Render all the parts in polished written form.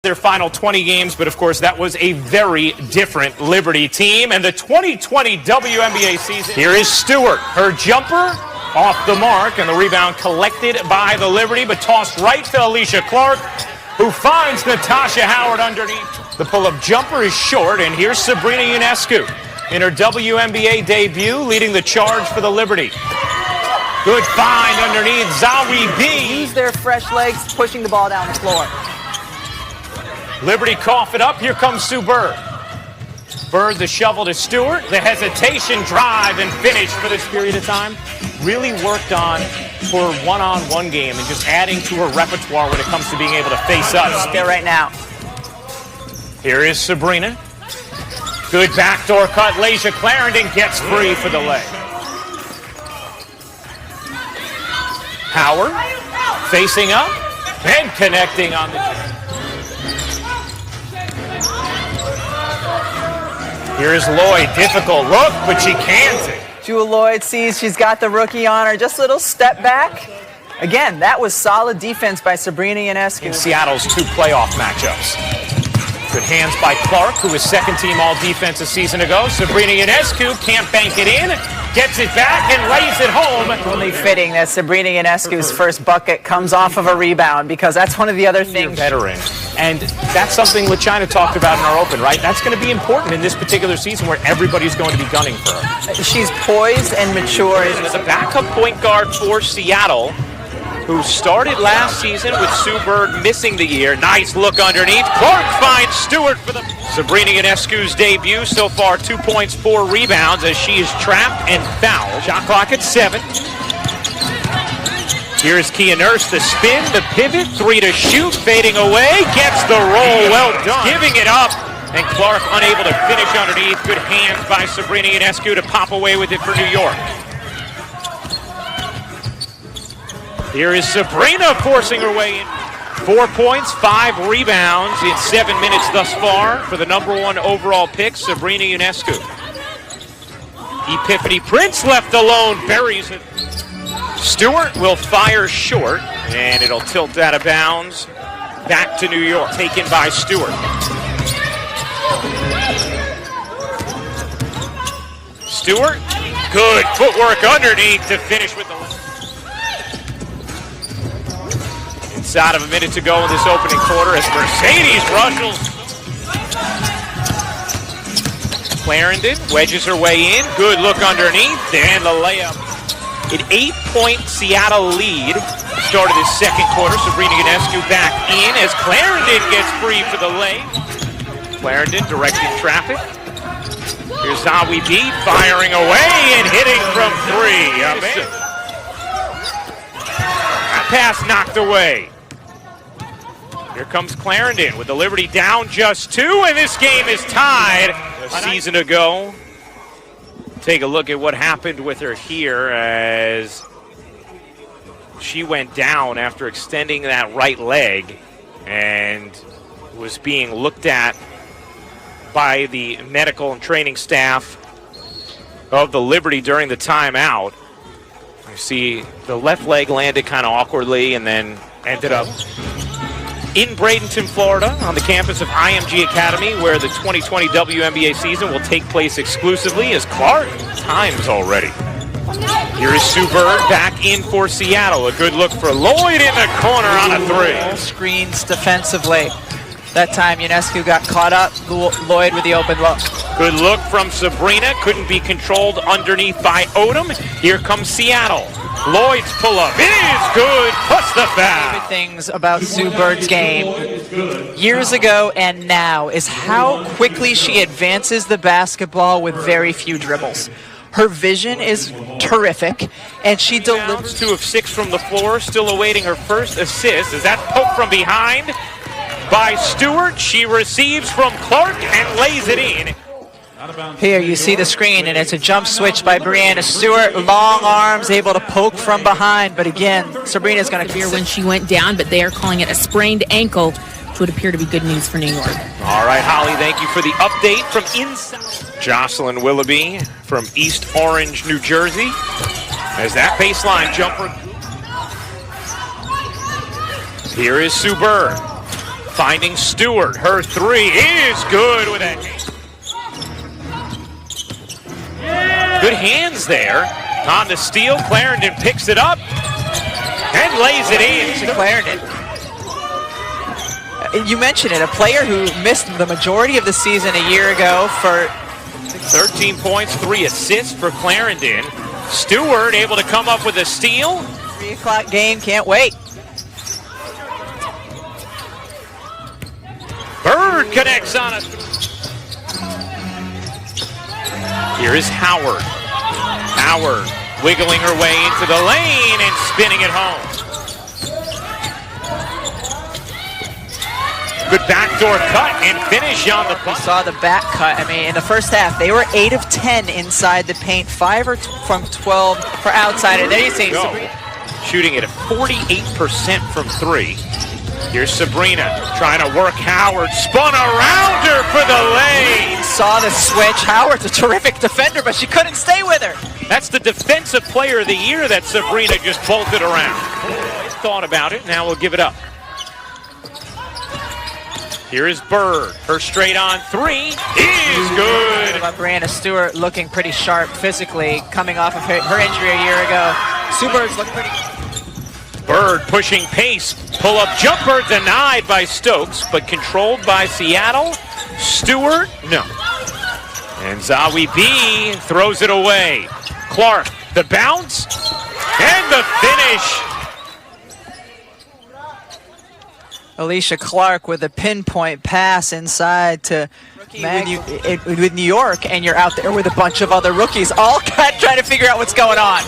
their final 20 games, but of course that was a very different Liberty team. And the 2020 WNBA season. Here is Stewart. Her jumper off the mark, and the rebound collected by the Liberty, but tossed right to Alicia Clark, who finds Natasha Howard underneath. The pull-up jumper is short, and here's Sabrina Ionescu in her WNBA debut, leading the charge for the Liberty. Good find underneath. Zawi B. Use their fresh legs, pushing the ball down the floor. Liberty cough it up. Here comes Sue Bird. Bird the shovel to Stewart. The hesitation, drive, and finish for this period of time. Really worked on for one-on-one game and just adding to her repertoire when it comes to being able to face us. There right now. Here is Sabrina. Good backdoor cut. Lasia Clarendon gets free for the leg. Howard facing up and connecting on the. Here's Lloyd. Difficult look, but she cans it. Jewel Lloyd sees she's got the rookie on her. Just a little step back. Again, that was solid defense by Sabrina Ionescu. In Seattle's 2 playoff matchups. Good hands by Clark, who was second-team all-defense a season ago. Sabrina Ionescu can't bank it in, gets it back, and lays it home. Only fitting that Sabrina Ionescu's first bucket comes off of a rebound, because that's one of the other things. Veteran. And that's something LaChina talked about in our open, right? That's going to be important in this particular season where everybody's going to be gunning for her. She's poised and mature. As a backup point guard for Seattle, who started last season with Sue Bird missing the year. Nice look underneath. Clark finds Stewart for the. Sabrina Ionescu's debut so far, 2 points, 4 rebounds as she is trapped and fouled. Shot clock at 7. Here's Kia Nurse, the spin, the pivot, 3 to shoot, fading away, gets the roll, well done. Giving it up, and Clark unable to finish underneath. Good hands by Sabrina Ionescu to pop away with it for New York. Here is Sabrina forcing her way in. 4 points, 5 rebounds in 7 minutes thus far for the #1 overall pick, Sabrina Ionescu. Epiphany Prince left alone, buries it. Stewart will fire short, and it'll tilt out of bounds. Back to New York, taken by Stewart. Stewart, good footwork underneath to finish with the. Inside of a minute to go in this opening quarter as Mercedes rushes. Clarendon wedges her way in. Good look underneath, and the layup. An 8-point Seattle lead. Started this second quarter. Sabrina Ionescu back in as Clarendon gets free for the lay. Clarendon directing traffic. Here's Zawi B firing away and hitting from 3. That pass knocked away. Here comes Clarendon with the Liberty down just 2, and this game is tied a season ago. Take a look at what happened with her here as she went down after extending that right leg and was being looked at by the medical and training staff of the Liberty during the timeout. You see the left leg landed kind of awkwardly and then ended up in Bradenton, Florida, on the campus of IMG Academy, where the 2020 WNBA season will take place exclusively, as Clark times already. Here is Sue Bird back in for Seattle. A good look for Lloyd in the corner on a 3. Screens defensively. That time Ionescu got caught up. Lloyd with the open look. Good look from Sabrina. Couldn't be controlled underneath by Odom. Here comes Seattle. Lloyd's pull-up. It is good. Plus the foul. Favorite things about Sue Bird's game years ago and now is how quickly she advances the basketball with very few dribbles. Her vision is terrific, and she delivers. 2 of 6 from the floor, still awaiting her first assist. Is that poke from behind by Stewart? She receives from Clark and lays it in. Here you see the screen, and it's a jump switch by Breanna Stewart. Long arms, able to poke from behind. But again, Sabrina's going to fear when she went down, but they are calling it a sprained ankle, which would appear to be good news for New York. All right, Holly, thank you for the update from inside. Jocelyn Willoughby from East Orange, New Jersey, as that baseline jumper. Here is Sue Bird. Finding Stewart. Her three is good with it. Good hands there. On the steal, Clarendon picks it up and lays it in. Clarendon. You mentioned it, a player who missed the majority of the season a year ago for 13 points, 3 assists for Clarendon. Stewart able to come up with a steal. 3 o'clock game, can't wait. Bird connects on it. Here is Howard. Howard wiggling her way into the lane and spinning it home. Good backdoor cut and finish on the We button. saw the back cut. I mean, in the first half, they were 8 of 10 inside the paint, 5 from 12 for outside. And there you see Sabrina. Shooting at a 48% from 3. Here's Sabrina trying to work Howard. Spun around her for the lane. Saw the switch. Howard's a terrific defender, but she couldn't stay with her. That's the defensive player of the year that Sabrina just bolted around. Thought about it, now we'll give it up. Here is Bird. Her straight on three is good. Brianna Stewart looking pretty sharp physically, coming off of her injury a year ago. Sue Bird's looking pretty. Bird pushing pace. Pull-up jumper denied by Stokes, but controlled by Seattle. Stewart, no. And Zawi B throws it away. Clark, the bounce, and the finish. Alicia Clark with a pinpoint pass inside to with New York, and you're out there with a bunch of other rookies, all trying to figure out what's going on.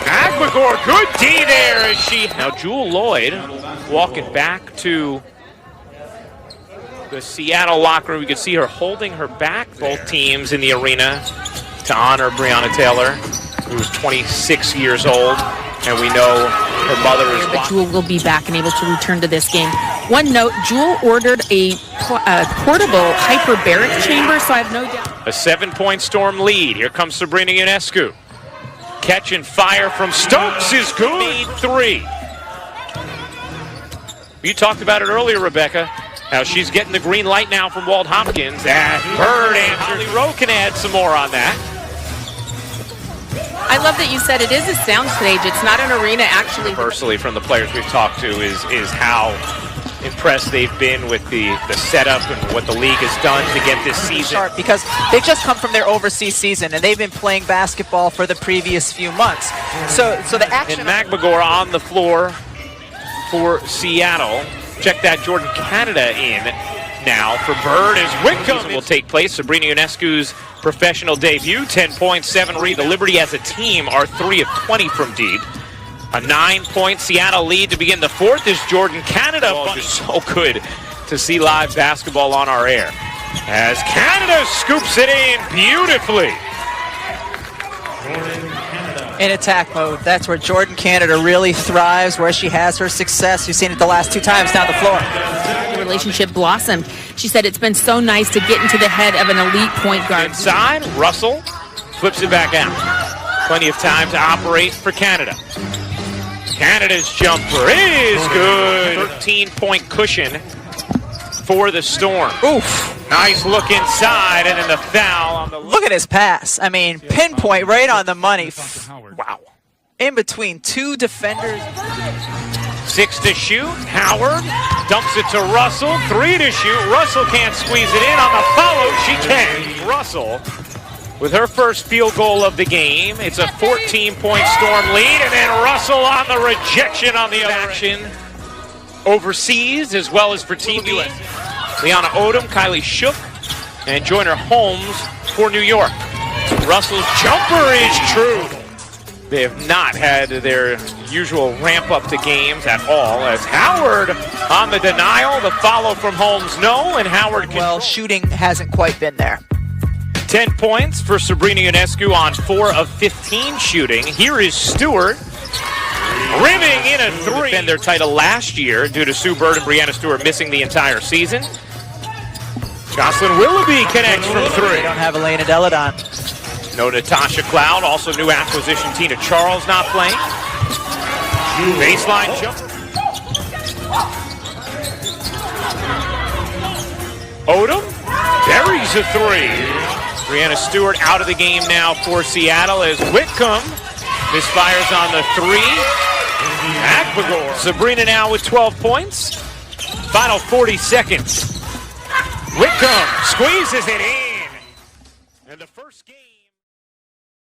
Magmagor, good D there as she... Now Jewel Lloyd walking back to the Seattle locker room. You can see her holding her back. Both teams in the arena to honor Breonna Taylor, who's 26 years old. And we know her mother is But Jewel will be back and able to return to this game. One note, Jewel ordered a portable hyperbaric chamber, so I have no doubt. a 7-point Storm lead. Here comes Sabrina Ionescu. Catch and fire from Stokes is good. Made 3. You talked about it earlier, Rebecca. How she's getting the green light now from Walt Hopkins. And Bird and Holly Rowe can add some more on that. I love that you said it is a soundstage. It's not an arena, actually. Personally, from the players we've talked to, is how impressed they've been with the setup and what the league has done to get this season. Sharp, because they've just come from their overseas season and they've been playing basketball for the previous few months. So the action. And Magmagor on the floor for Seattle. Check that Jordan Canada in now for Bird as Wickham will take place. Sabrina Ionescu's professional debut, 10.7 read. The Liberty as a team are 3 of 20 from deep. A 9-point Seattle lead to begin the fourth is Jordan Canada. Just so good to see live basketball on our air as Canada scoops it in beautifully. In attack mode, that's where Jordan Canada really thrives, where she has her success. You've seen it the last 2 times down the floor. The relationship blossomed. She said it's been so nice to get into the head of an elite point guard. Inside, Russell flips it back out. Plenty of time to operate for Canada. Canada's jumper is good. 13-point cushion for the Storm. Oof. Nice look inside, and then the foul on the... Look at his pass. I mean, pinpoint right on the money. Wow. In between 2 defenders. 6 to shoot. Howard dumps it to Russell. 3 to shoot. Russell can't squeeze it in. On the follow, she can. Russell with her first field goal of the game. It's a 14-point Storm lead, and then Russell on the rejection on the action. Overseas, as well as for Team US. Liana Odom, Kylie Shook, and Joyner Holmes for New York. Russell's jumper is true. They have not had their usual ramp up to games at all, as Howard on the denial. The follow from Holmes, no, and Howard can... Well, shooting hasn't quite been there. 10 points for Sabrina Ionescu on 4 of 15 shooting. Here is Stewart, rimming in a 3. Defend their title last year due to Sue Bird and Breanna Stewart missing the entire season. Jocelyn Willoughby connects from 3. They don't have Elena Deladon. No Natasha Cloud, also new acquisition Tina Charles not playing. Baseline jump. Odom buries a three. Brianna Stewart out of the game now for Seattle as Whitcomb misfires on the three. Akpagor. Sabrina now with 12 points. Final 40 seconds. Whitcomb squeezes it in. And the first game.